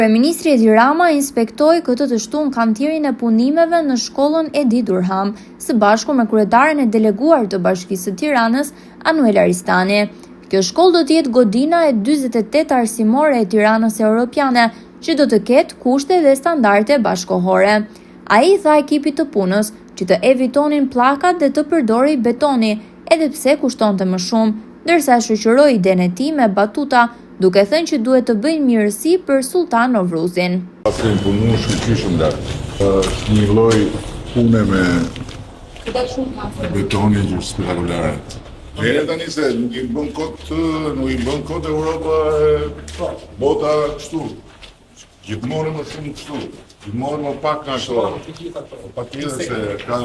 Kryeministri Edi Rama inspektoi këtë të shtunë kantirin e punimeve në shkollën Edi Durham, së bashku me kryetaren e deleguar të Bashkisë së Tiranës, Anuel Aristani. Kjo shkollë do të jetë godina e 48 arsimore e Tiranës Europiane, që do të ketë kushte dhe standarde bashkohore. Ai tha ekipit të punës që të evitonin pllakat dhe të përdori betoni, edhe pse kushtonte më shumë, ndërsa shoqëroi idenë e tij me batuta, duke thënë që duhet të bëjnë mirësi për Sultan Novruzin. Kemi punuar shumë lart. Është një lloj pune me betoni që spektakolare. Deri tani se nuk i bën kot Europa, bota kështu. Gjithmonë më shumë kështu. Gjithmonë më pak nga ato. Patjetër se ka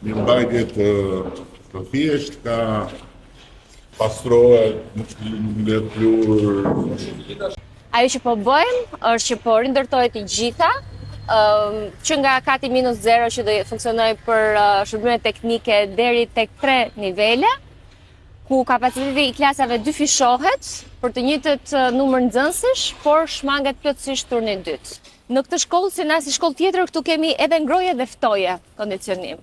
një mbajtje të thjeshtë, ka pastrohet, nuk plur. Ajo që po bëjmë është që po rindërtohet të gjitha, që nga kati -0 që do funksionoj për shërbime teknike deri tek 3 nivele, ku kapaciteti i klasave dyfishohet për të njëjtët numër nxënësish, por shmanget plotësisht turni 2. Në këtë shkollë, si në asnjë shkollë tjetër, këtu kemi edhe ngroje dhe ftoje kondicionim.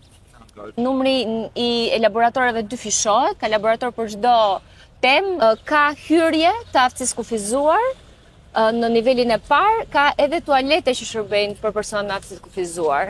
Numri i laboratoreve dyfishohet, ka laborator për çdo temë, ka hyrje të aftësisë kufizuar në nivelin e parë, ka edhe tualete që shërbejnë për persona me aftësi kufizuar.